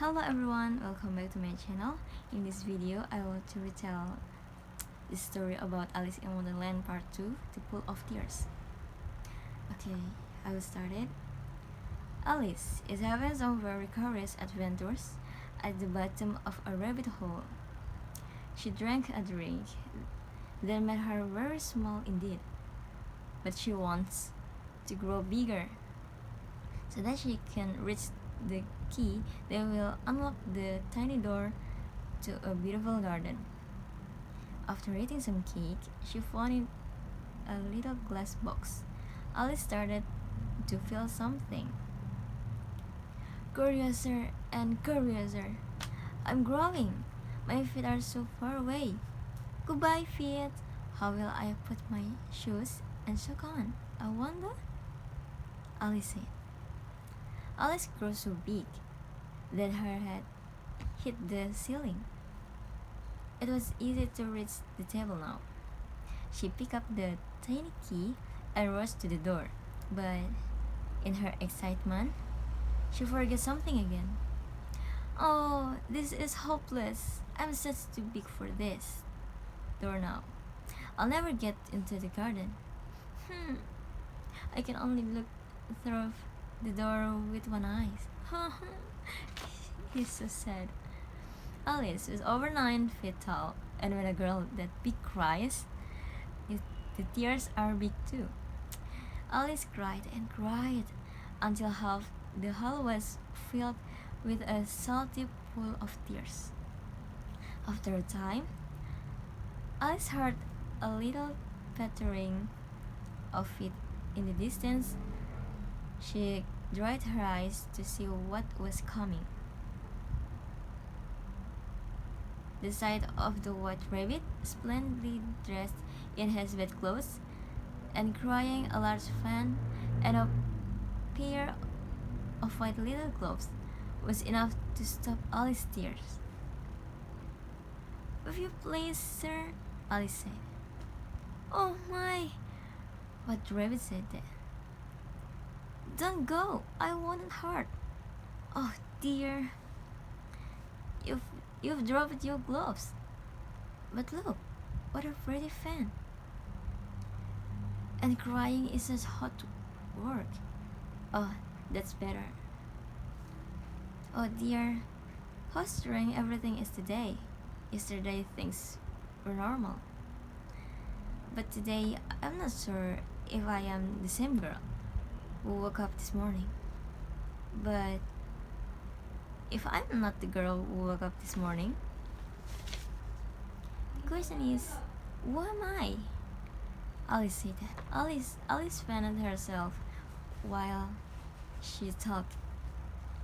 Hello everyone, welcome back to my channel. In this video, I want to retell the story about Alice in Wonderland Part 2, The Pool of Tears. Okay, I will start it. Alice is having some very curious adventures at the bottom of a rabbit hole. She drank a drink that made her very small indeed, but she wants to grow bigger so that she can reach the key that will unlock the tiny door to a beautiful garden. After eating some cake, she found in a little glass box. Alice started to feel something. Curiouser and curiouser. I'm growing. My feet are so far away. Goodbye, feet. How will I put my shoes and sock on? I wonder? Alice said. Alice grew so big that her head hit the ceiling. It was easy to reach the table now. She picked up the tiny key and rushed to the door, but in her excitement, she forgot something again. Oh, this is hopeless. I'm just too big for this door now. I'll never get into the garden. I can only look through the door with one eye. He's so sad. Alice was over 9 feet tall, and when a girl that big cries, the tears are big too. Alice cried and cried until half the hall was filled with a salty pool of tears. After a time, Alice heard a little pattering of feet in the distance. She dried her eyes to see what was coming. The sight of the white rabbit, splendidly dressed in his wet clothes, and carrying a large fan and a pair of white little gloves, was enough to stop Alice's tears. "If you please, sir," Alice said. "Oh my!" What the rabbit said then. "Don't go, I won't hurt." "Oh dear, you've dropped your gloves. But look, what a pretty fan. And crying is such hot work." "Oh, that's better." "Oh dear, how strange everything is today. Yesterday things were normal. But today I'm not sure if I am the same girl who woke up this morning. But if I'm not the girl who woke up this morning, the question is, who am I?" Alice said that. Alice fanned herself while she talked.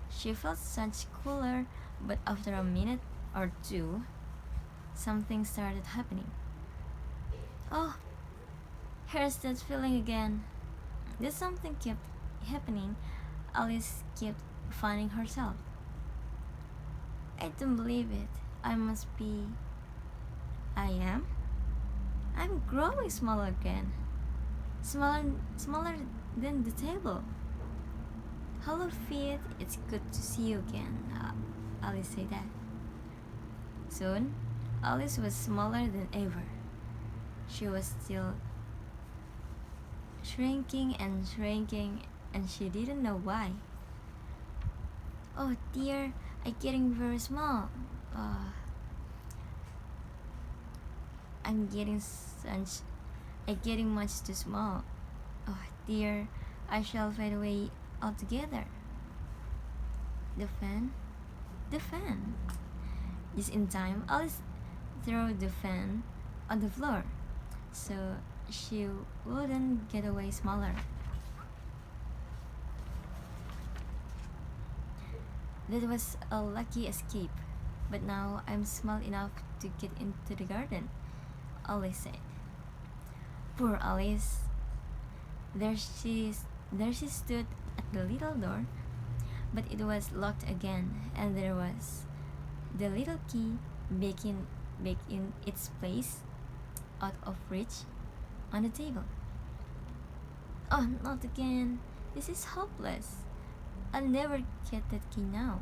She felt much cooler, but after a minute or two, something started happening. "Oh, here's that feeling again." Then something kept happening. Alice kept finding herself. "I don't believe it. I must be. I am. I'm growing smaller again. Smaller than the table. Hello, feet. It's good to see you again." Alice said that. Soon, Alice was smaller than ever. She was still shrinking, and she didn't know why. "Oh dear, I'm getting very small. I'm getting much too small. Oh dear, I shall fade away altogether." The fan. Just in time, Alice threw the fan on the floor, so she wouldn't get away smaller. That was a lucky escape, but now I'm small enough to get into the garden, Alice said. Poor Alice. There she stood at the little door, but it was locked again, and there was the little key back in its place, out of reach, on the table. "Oh, not again. This is hopeless. I'll never get that key now."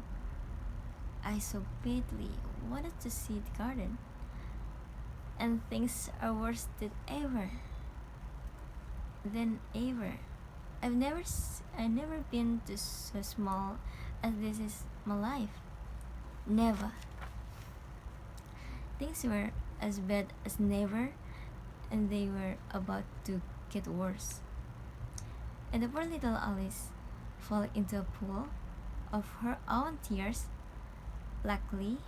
I so badly wanted to see the garden, and things are worse than ever. I've never been to so small as this is my life. Never. Things were as bad as never, and they were about to get worse. And the poor little Alice fell into a pool of her own tears. Luckily,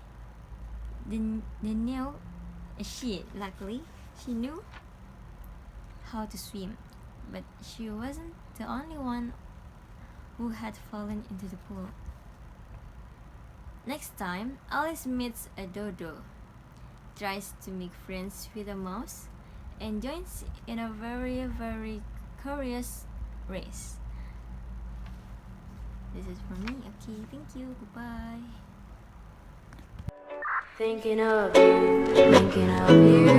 luckily she knew how to swim, but she wasn't the only one who had fallen into the pool. Next time Alice meets a dodo, tries to make friends with a mouse, and joins in a very, very curious race. This is for me. Okay, thank you. Goodbye. Thinking of you,